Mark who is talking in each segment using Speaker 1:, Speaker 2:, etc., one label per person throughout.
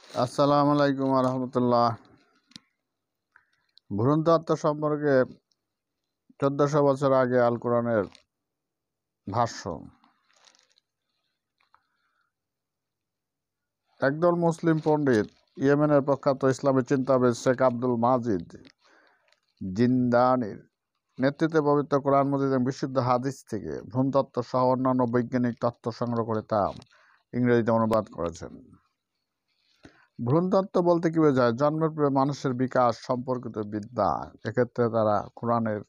Speaker 1: আসসালামু আলাইকুম রহমতুল্লাহ। ভ্রূণতত্ত্ব সম্পর্কে 1400 বছর আগে আল কোরআনের ভাষ্য। একদল মুসলিম পণ্ডিত ইয়েমেনের প্রখ্যাত ইসলামী চিন্তাবিদ শেখ আব্দুল মাজিদ জিন্দানির নেতৃত্বে পবিত্র কোরআন মজিদ এবং বিশুদ্ধ হাদিস থেকে ভ্রূণতত্ত্ব সহ অন্যান্য বৈজ্ঞানিক তত্ত্ব সংগ্রহ করে তা ইংরেজিতে অনুবাদ করেছেন। ভ্রূণতত্ত্ব বলতে কি বোঝায়? জন্মের পরে মানুষের বিকাশ সম্পর্কিত বিদ্যা। এক্ষেত্রে তারা কোরআনের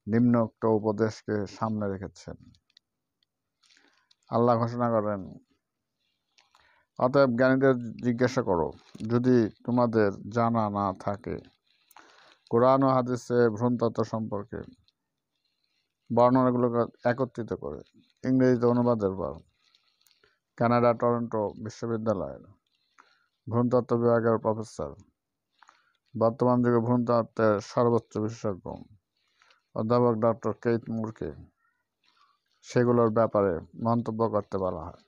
Speaker 1: নিম্নোক্ত উপদেশকে সামনে রেখেছেন। আল্লাহ ঘোষণা করেন, অতএব জ্ঞানীদের জিজ্ঞাসা করো যদি তোমাদের জানা না থাকে কোরআন ও হাদিসে ভ্রূণতত্ত্ব সম্পর্কে বর্ণনাগুলোকে একত্রিত করে ইংরেজিতে অনুবাদের পর কানাডা টরন্টো বিশ্ববিদ্যালয়ের ভ্রূণতত্ত্ব বিভাগের প্রফেসর, বর্তমান যুগে ভ্রূণতত্ত্বের সর্বোচ্চ বিশেষজ্ঞ অধ্যাপক ডক্টর কেইথ মুরকে সেগুলোর ব্যাপারে মন্তব্য করতে বলা হয়।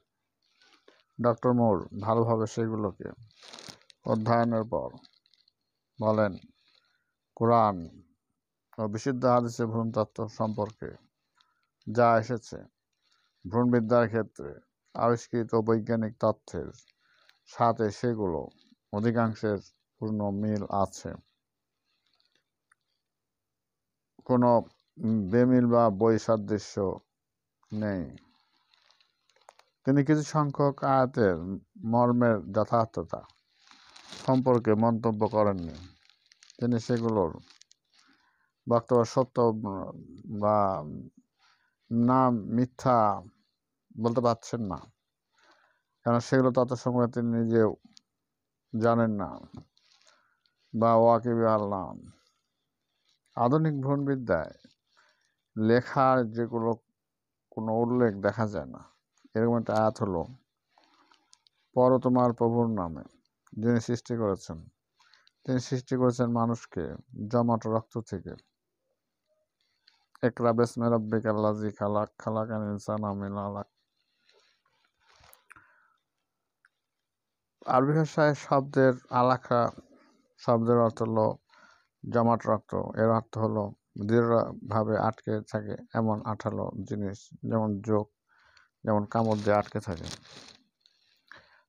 Speaker 1: ডক্টর মুর ভালোভাবে সেগুলোকে অধ্যয়নের পর বলেন, কোরআন ও বিশুদ্ধ হাদিসে ভ্রূণতত্ত্ব সম্পর্কে যা এসেছে ভ্রূণবিদ্যার ক্ষেত্রে আবিষ্কৃত বৈজ্ঞানিক তথ্যের সাথে সেগুলো অধিকাংশের পূর্ণ মিল আছে। কোনো বেমিল বা বৈসাদৃশ্য নেই। তিনি কিছু সংখ্যক আয়াতের মর্মের যথার্থতা সম্পর্কে মন্তব্য করেননি। তিনি সেগুলোর বক্তব্য সত্য বা না মিথ্যা বলতে পারছেন না, কারণ সেগুলো তৎসঙ্গে তিনি নিজেও জানেন না বা ওয়াকিবি আল্লাহ। আধুনিক ভ্রূণবিদ্যায় লেখার যেগুলো কোনো উল্লেখ দেখা যায় না, এরকম একটা আয়াত হলো, পর তোমার প্রভুর নামে যিনি সৃষ্টি করেছেন, তিনি সৃষ্টি করেছেন মানুষকে জমাট রক্ত থেকে। একরা বিসমি রাব্বিকাল্লাযী খালাক খালাকাল ইনসানা মিন আলাক। আরবি ভাষায় শব্দের আলাকা শব্দের অর্থ হলো জমাট রক্ত। এর অর্থ হলো দৃঢ়ভাবে আটকে থাকে এমন আঠালো জিনিস, যেমন জোক, যেমন কামড় দিয়ে আটকে থাকে।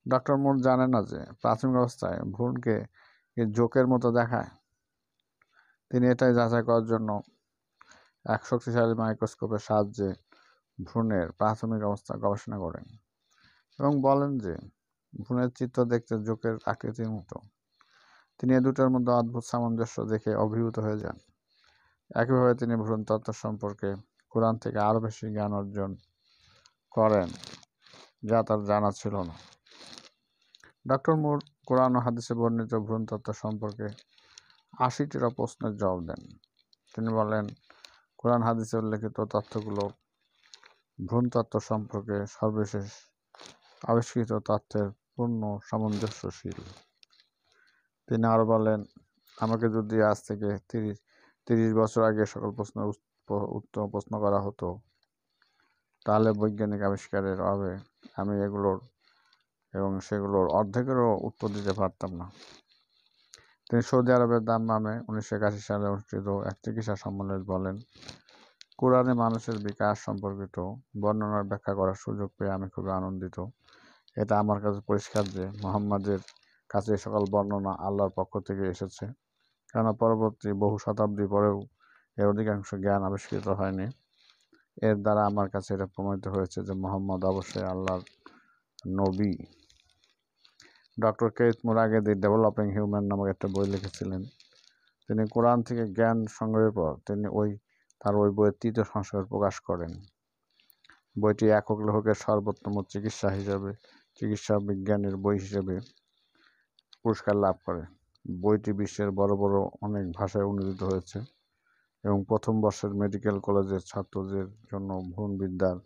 Speaker 1: ডক্টর মুর জানে না যে প্রাথমিক অবস্থায় ভ্রূণকে জোকের মতো দেখায়। তিনি এটাই যাচাই করার জন্য এক শক্তিশালী মাইক্রোস্কোপের সাহায্যে ভ্রূণের প্রাথমিক অবস্থা গবেষণা করেন এবং বলেন যে ভ্রূণের চিত্র দেখতে জোকের আকৃতির মতো। তিনি এ দুটোর মধ্যে অদ্ভুত সামঞ্জস্য দেখে অভিভূত হয়ে যান। একইভাবে তিনি ভ্রূণতত্ত্ব সম্পর্কে কোরআন থেকে আরও বেশি জ্ঞান অর্জন করেন, যা তার জানা ছিল না। ডক্টর মুর কোরআন ও হাদিসে বর্ণিত ভ্রূণতত্ত্ব সম্পর্কে 80টি প্রশ্নের জবাব দেন। তিনি বলেন, কোরআন হাদিসে উল্লেখিত তথ্যগুলো ভ্রূণতত্ত্ব সম্পর্কে সর্বশেষ আবিষ্কৃত তথ্যের পূর্ণ সামঞ্জস্যশীল। তিনি আরও বলেন, আমাকে যদি আজ থেকে 30 বছর আগে সকল প্রশ্নের উত্তর প্রশ্ন করা হতো, তাহলে বৈজ্ঞানিক আবিষ্কারের অভাবে আমি এগুলোর এবং সেগুলোর অর্ধেকেরও উত্তর দিতে পারতাম না। তিনি সৌদি আরবের দাম্মামে 1981 সালে অনুষ্ঠিত এক চিকিৎসা সম্মেলনে বলেন, কোরআনে মানুষের বিকাশ সম্পর্কিত বর্ণনার ব্যাখ্যা করার সুযোগ পেয়ে আমি খুবই আনন্দিত। এটা আমার কাছে পরিষ্কার যে মুহাম্মাদের কাছে এই সকল বর্ণনা আল্লাহর পক্ষ থেকে এসেছে, কেননা পরবর্তী বহু শতাব্দী পরেও এর অধিকাংশ জ্ঞান আবিষ্কৃত হয়নি। এর দ্বারা আমার কাছে এটা প্রমাণিত হয়েছে যে মুহাম্মদ অবশ্যই আল্লাহর নবী। ডক্টর কেইথ মুর আগে দি ডেভেলপিং হিউম্যান নামক একটা বই লিখেছিলেন। তিনি কোরআন থেকে জ্ঞান সংগ্রহের পর তিনি তার ওই বইয়ের 3য় সংস্করণ প্রকাশ করেন। বইটি একক লেখকের সর্বোত্তম চিকিৎসা বিজ্ঞানের বই হিসেবে পুরস্কার লাভ করে। বইটি বিশ্বের বড় বড় অনেক ভাষায় অনুদিত হয়েছে এবং প্রথম বর্ষের মেডিকেল কলেজের ছাত্রদের জন্য ভ্রূণবিদ্যার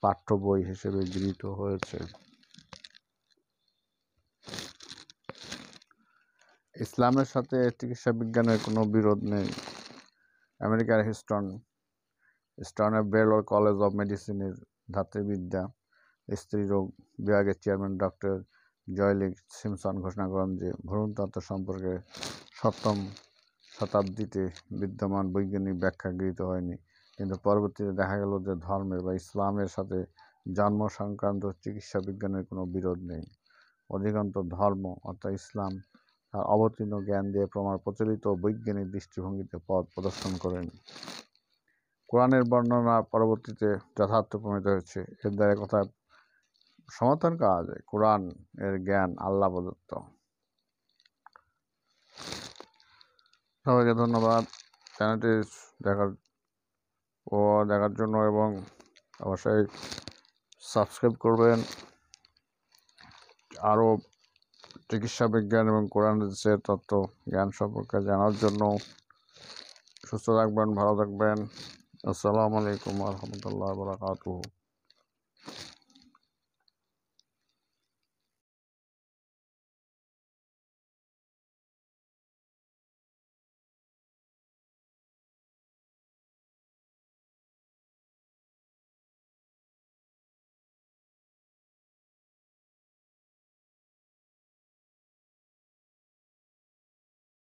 Speaker 1: পাঠ্য বই হিসেবে গৃহীত হয়েছে। ইসলামের সাথে চিকিৎসা বিজ্ঞানের কোনো বিরোধ নেই। আমেরিকার হিউস্টনে বেলোর কলেজ অব মেডিসিনের ধাত্রীবিদ্যা স্ত্রীরোগ বিভাগের চেয়ারম্যান ডক্টর জয়লিক সিমসন ঘোষণা করেন যে ভ্রূণতত্ত্ব সম্পর্কে 7ম শতাব্দীতে বিদ্যমান বৈজ্ঞানিক ব্যাখ্যা গৃহীত হয়নি, কিন্তু পরবর্তীতে দেখা গেল যে ধর্মের বা ইসলামের সাথে জন্ম সংক্রান্ত চিকিৎসা বিজ্ঞানের কোনো বিরোধ নেই। অধিকাংশ ধর্ম অর্থাৎ ইসলাম তার অবতীর্ণ জ্ঞান দিয়ে প্রচলিত বৈজ্ঞানিক দৃষ্টিভঙ্গিতে পথ প্রদর্শন করেন। কোরআনের বর্ণনা পরবর্তীতে যথার্থ প্রমাণিত হয়েছে। এর দ্বারা কথা সমর্থন করা যায় কোরআন এর জ্ঞান আল্লাহ প্রদত্ত। সবাইকে ধন্যবাদ চ্যানেলটি দেখার জন্য, এবং অবশ্যই সাবস্ক্রাইব করবেন। আরও চিকিৎসা বিজ্ঞান এবং কোরআনের যে তত্ত্ব জ্ঞান সম্পর্কে জানার জন্য। সুস্থ থাকবেন, ভালো থাকবেন। আসসালামু আলাইকুম ওয়া রাহমাতুল্লাহি ওয়া বারাকাতুহু।